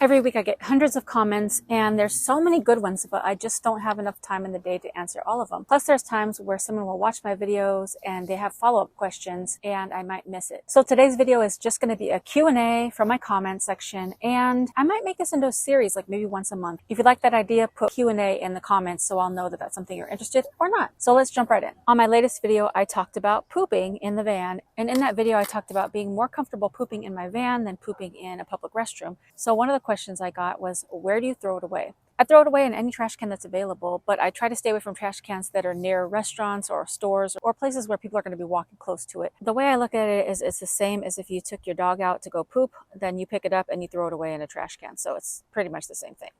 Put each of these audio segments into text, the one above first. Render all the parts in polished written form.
Every week I get hundreds of comments and there's so many good ones, but I just don't have enough time in the day to answer all of them. Plus there's times where someone will watch my videos and they have follow-up questions and I might miss it. So today's video is just going to be a Q&A from my comment section, and I might make this into a series, like maybe once a month. If you like that idea, put Q&A in the comments so I'll know that that's something you're interested or not. So let's jump right in. On my latest video, I talked about pooping in the van, and in that video I talked about being more comfortable pooping in my van than pooping in a public restroom. So one of the questions I got was, where do you throw it away? I throw it away in any trash can that's available, but I try to stay away from trash cans that are near restaurants or stores or places where people are going to be walking close to it. The way I look at it is it's the same as if you took your dog out to go poop, then you pick it up and you throw it away in a trash can. So it's pretty much the same thing.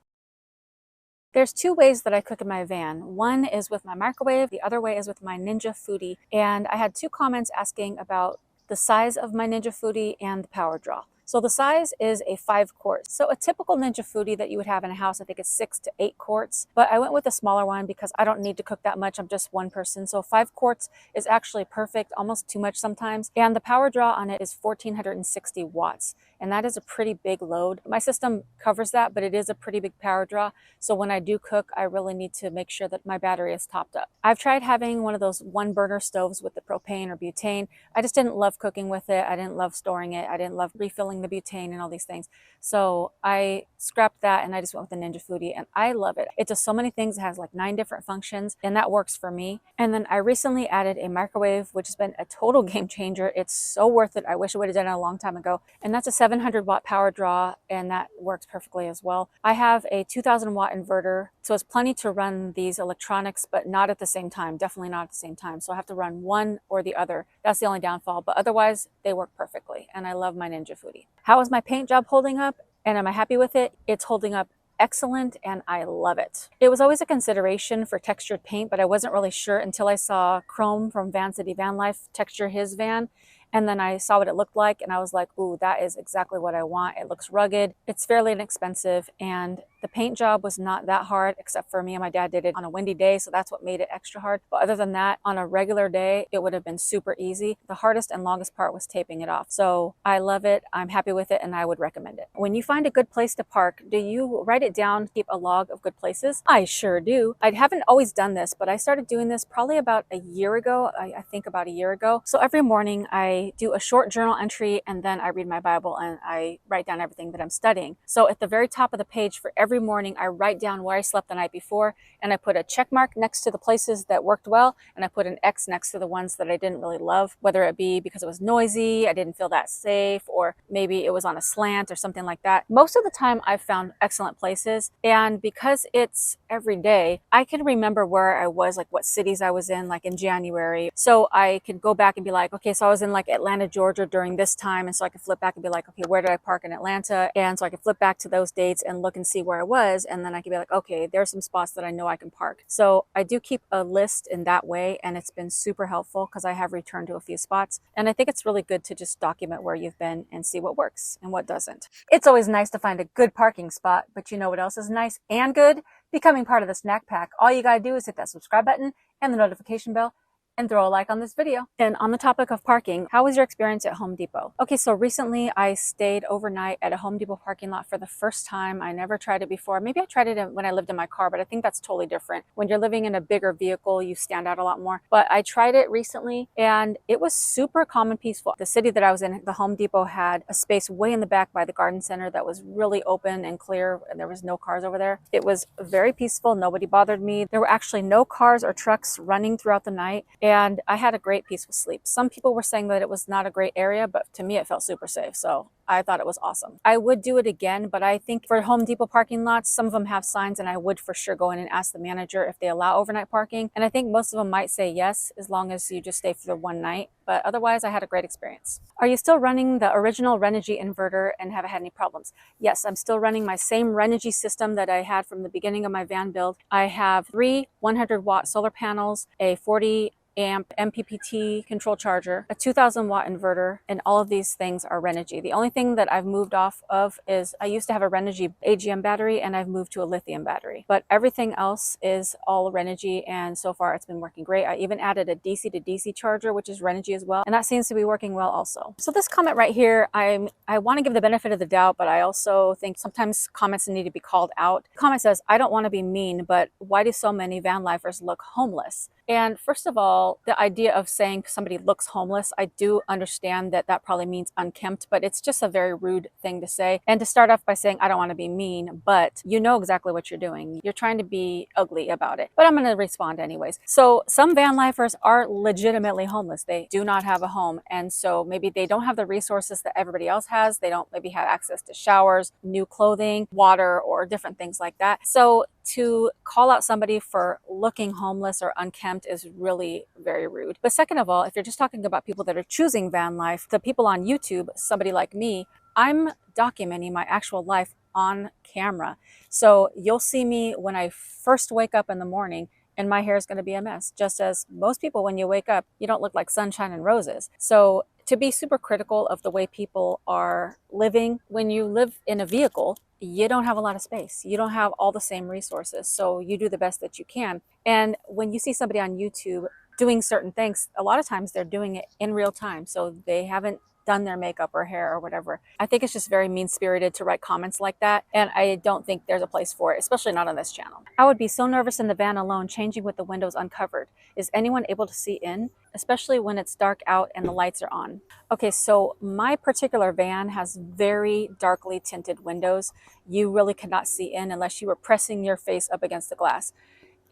There's two ways that I cook in my van. One is with my microwave, the other way is with my Ninja Foodi. And I had two comments asking about the size of my Ninja Foodi and the power draw. So the size is a 5-quart. So a typical Ninja Foodi that you would have in a house, I think it's 6 to 8 quarts. But I went with a smaller one because I don't need to cook that much. I'm just one person. So 5 quarts is actually perfect, almost too much sometimes. And the power draw on it is 1460 watts. And that is a pretty big load. My system covers that, but it is a pretty big power draw. So when I do cook, I really need to make sure that my battery is topped up. I've tried having one of those 1-burner stoves with the propane or butane. I just didn't love cooking with it. I didn't love storing it. I didn't love refilling the butane and all these things. So I scrapped that and I just went with the Ninja Foodi, and I love it. It does so many things. It has like 9 different functions, and that works for me. And then I recently added a microwave, which has been a total game changer. It's so worth it. I wish I would have done it a long time ago. And that's a 700-watt power draw, and that works perfectly as well. I have a 2000-watt inverter, so it's plenty to run these electronics, but not at the same time. Definitely not at the same time. So I have to run one or the other. That's the only downfall, but otherwise they work perfectly, and I love my Ninja Foodi. How is my paint job holding up, and am I happy with it? It's holding up excellent, and I love it. It was always a consideration for textured paint, but I wasn't really sure until I saw Chrome from Van City Van Life texture his van. And then I saw what it looked like and I was like, ooh, that is exactly what I want. It looks rugged, it's fairly inexpensive, and the paint job was not that hard, except for me and my dad did it on a windy day, so that's what made it extra hard. But other than that, on a regular day, it would have been super easy. The hardest and longest part was taping it off. So I love it, I'm happy with it, and I would recommend it. When you find a good place to park, do you write it down, keep a log of good places? I sure do. I haven't always done this, but I started doing this probably about a year ago. I think about a year ago. So every morning I do a short journal entry, and then I read my Bible and I write down everything that I'm studying. So at the very top of the page for every morning, I write down where I slept the night before, and I put a check mark next to the places that worked well, and I put an X next to the ones that I didn't really love, whether it be because it was noisy, I didn't feel that safe, or maybe it was on a slant or something like that. Most of the time I've found excellent places, and because it's every day, I can remember where I was, like what cities I was in, like in January. So I could go back and be like, okay, so I was in like Atlanta, Georgia during this time, and so I could flip back and be like, okay, where did I park in Atlanta? And so I could flip back to those dates and look and see where I was, and then I could be like, okay, there's some spots that I know I can park. So I do keep a list in that way, and it's been super helpful because I have returned to a few spots, and I think it's really good to just document where you've been and see what works and what doesn't. It's always nice to find a good parking spot, but you know what else is nice and good? Becoming part of the Snack Pack. All you gotta do is hit that subscribe button and the notification bell and throw a like on this video. And on the topic of parking, how was your experience at Home Depot? Okay, so recently I stayed overnight at a Home Depot parking lot for the first time. I never tried it before. Maybe I tried it when I lived in my car, but I think that's totally different. When you're living in a bigger vehicle, you stand out a lot more. But I tried it recently and it was super calm and peaceful. The city that I was in, the Home Depot had a space way in the back by the garden center that was really open and clear, and there was no cars over there. It was very peaceful. Nobody bothered me. There were actually no cars or trucks running throughout the night, and I had a great peaceful sleep. Some people were saying that it was not a great area, but to me it felt super safe. So I thought it was awesome. I would do it again, but I think for Home Depot parking lots, some of them have signs, and I would for sure go in and ask the manager if they allow overnight parking. And I think most of them might say yes, as long as you just stay for the one night. But otherwise, I had a great experience. Are you still running the original Renogy inverter and haven't had any problems? Yes, I'm still running my same Renogy system that I had from the beginning of my van build. I have 3 100-watt solar panels, a 40 amp MPPT control charger, a 2000 watt inverter, and all of these things are Renogy. The only thing that I've moved off of is I used to have a Renogy AGM battery and I've moved to a lithium battery, but everything else is all Renogy, and so far it's been working great. I even added a DC to DC charger, which is Renogy as well, and that seems to be working well also. So this comment right here, I want to give the benefit of the doubt, but I also think sometimes comments need to be called out. The comment says, I don't want to be mean, but why do so many van lifers look homeless? And first of all, the idea of saying somebody looks homeless, I do understand that that probably means unkempt, but it's just a very rude thing to say. And to start off by saying, I don't want to be mean, but you know exactly what you're doing. You're trying to be ugly about it. But I'm going to respond anyways. So some van lifers are legitimately homeless. They do not have a home. And so maybe they don't have the resources that everybody else has. They don't maybe have access to showers, new clothing, water, or different things like that. So to call out somebody for looking homeless or unkempt is really very rude. But second of all, if you're just talking about people that are choosing van life, the people on YouTube, somebody like me, I'm documenting my actual life on camera. So you'll see me when I first wake up in the morning and my hair is going to be a mess. Just as most people, when you wake up, you don't look like sunshine and roses. So to be super critical of the way people are living, when you live in a vehicle, you don't have a lot of space. You don't have all the same resources. So you do the best that you can. And when you see somebody on YouTube doing certain things, a lot of times they're doing it in real time. So they haven't done their makeup or hair or whatever. I think it's just very mean-spirited to write comments like that, and I don't think there's a place for it, especially not on this channel. I would be so nervous in the van alone, changing with the windows uncovered. Is anyone able to see in, especially when it's dark out and the lights are on? Okay, so my particular van has very darkly tinted windows. You really cannot see in unless you were pressing your face up against the glass.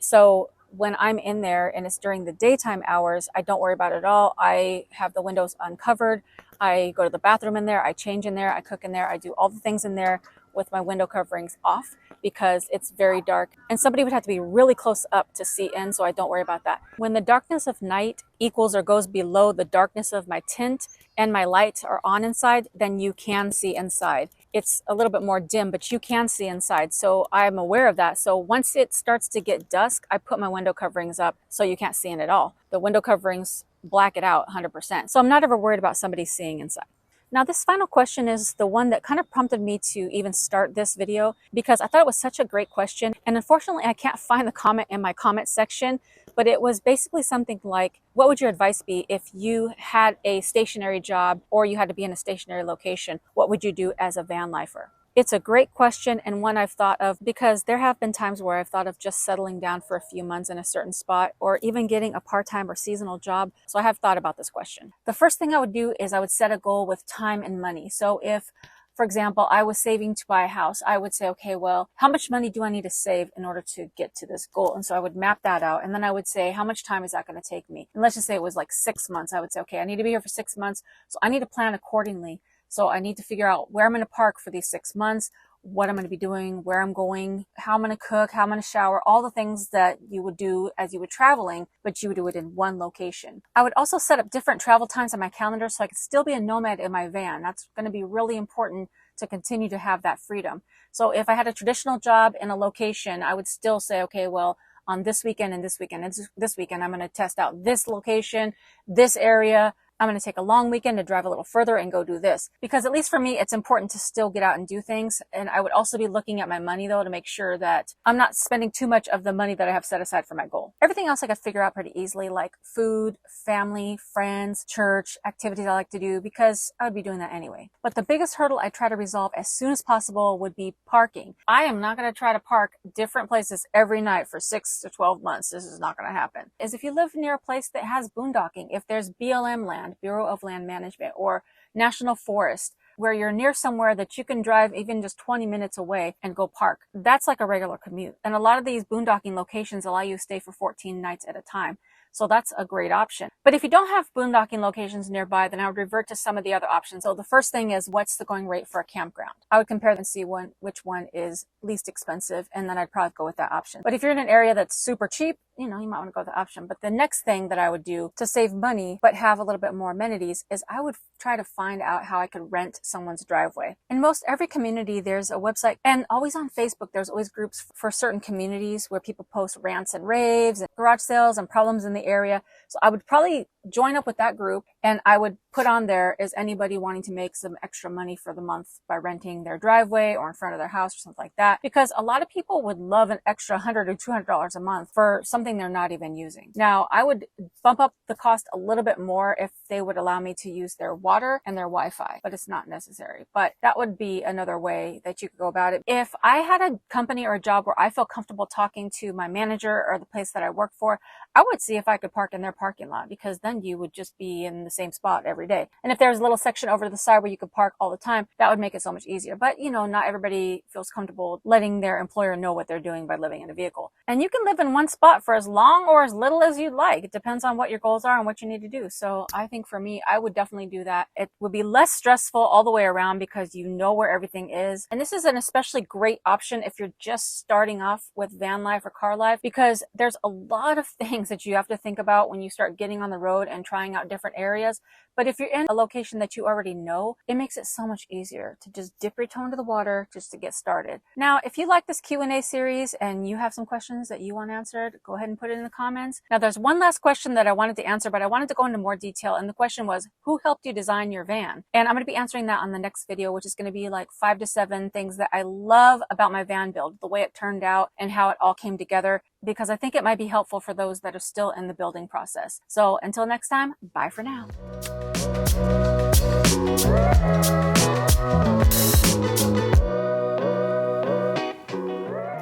So when I'm in there and it's during the daytime hours, I don't worry about it at all. I have the windows uncovered. I go to the bathroom in there, I change in there, I cook in there, I do all the things in there with my window coverings off because it's very dark. And somebody would have to be really close up to see in, so I don't worry about that. When the darkness of night equals or goes below the darkness of my tint and my lights are on inside, then you can see inside. It's a little bit more dim, but you can see inside. So I'm aware of that. So once it starts to get dusk, I put my window coverings up so you can't see in at all. The window coverings black it out 100%. So I'm not ever worried about somebody seeing inside. Now, this final question is the one that kind of prompted me to even start this video because I thought it was such a great question. And unfortunately, I can't find the comment in my comment section, but it was basically something like, what would your advice be if you had a stationary job or you had to be in a stationary location? What would you do as a van lifer? It's a great question and one I've thought of because there have been times where I've thought of just settling down for a few months in a certain spot or even getting a part-time or seasonal job. So I have thought about this question. The first thing I would do is I would set a goal with time and money. So if, for example, I was saving to buy a house, I would say, okay, well, how much money do I need to save in order to get to this goal? And so I would map that out. And then I would say, how much time is that going to take me? And let's just say it was like 6 months. I would say, okay, I need to be here for 6 months. So I need to plan accordingly. So I need to figure out where I'm going to park for these 6 months, what I'm going to be doing, where I'm going, how I'm going to cook, how I'm going to shower, all the things that you would do as you were traveling, but you would do it in one location. I would also set up different travel times on my calendar so I could still be a nomad in my van. That's going to be really important to continue to have that freedom. So if I had a traditional job in a location, I would still say, okay, well, on this weekend and this weekend and this weekend, I'm going to test out this location, this area. I'm going to take a long weekend to drive a little further and go do this. Because at least for me, it's important to still get out and do things. And I would also be looking at my money though to make sure that I'm not spending too much of the money that I have set aside for my goal. Everything else I could figure out pretty easily, like food, family, friends, church, activities I like to do, because I would be doing that anyway. But the biggest hurdle I try to resolve as soon as possible would be parking. I am not going to try to park different places every night for 6 to 12 months. This is not going to happen. Is if you live near a place that has boondocking, if there's BLM land, Bureau of Land Management, or National Forest, where you're near somewhere that you can drive even just 20 minutes away and go park. That's like a regular commute. And a lot of these boondocking locations allow you to stay for 14 nights at a time. So that's a great option. But if you don't have boondocking locations nearby, then I would revert to some of the other options. So the first thing is, what's the going rate for a campground? I would compare and see which one is least expensive, and then I'd probably go with that option. But if you're in an area that's super cheap, you know, you might want to go with the option. But the next thing that I would do to save money, but have a little bit more amenities, is I would try to find out how I could rent someone's driveway. In most every community, there's a website, and always on Facebook, there's always groups for certain communities where people post rants and raves and garage sales and problems in the area. So I would probably join up with that group, and I would put on there, is anybody wanting to make some extra money for the month by renting their driveway or in front of their house or something like that? Because a lot of people would love an extra $100 or $200 a month for something they're not even using. Now, I would bump up the cost a little bit more if they would allow me to use their water and their Wi-Fi, but it's not necessary. But that would be another way that you could go about it. If I had a company or a job where I felt comfortable talking to my manager or the place that I work for, I would see if I could park in their parking lot, because then you would just be in the same spot every day. And if there's a little section over to the side where you could park all the time, that would make it so much easier. But, you know, not everybody feels comfortable letting their employer know what they're doing by living in a vehicle. And you can live in one spot for as long or as little as you'd like. It depends on what your goals are and what you need to do. So I think for me, I would definitely do that. It would be less stressful all the way around because you know where everything is. And this is an especially great option if you're just starting off with van life or car life, because there's a lot of things that you have to think about when you start getting on the road and trying out different areas. But if you're in a location that you already know, it makes it so much easier to just dip your toe into the water just to get started. Now, if you like this Q&A series and you have some questions that you want answered, go ahead and put it in the comments. Now, there's one last question that I wanted to answer, but I wanted to go into more detail. And the question was, who helped you design your van? And I'm going to be answering that on the next video, which is going to be like 5 to 7 things that I love about my van build, the way it turned out and how it all came together, because I think it might be helpful for those that are still in the building process. So until next time, bye for now.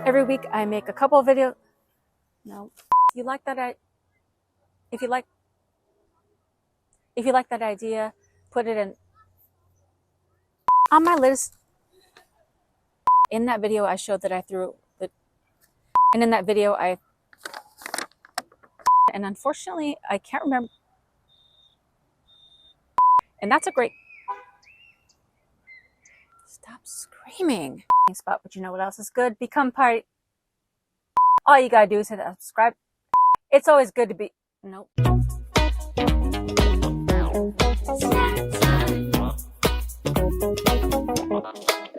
Every week I make a couple of videos. No, if you like that, if you like that idea, put it in on my list. In that video, I showed that I threw the, and in that video, and unfortunately, I can't remember. And that's a great, stop screaming spot, but you know what else is good? Become part. All you gotta do is hit that subscribe. It's always good to be, nope.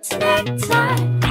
Snack time.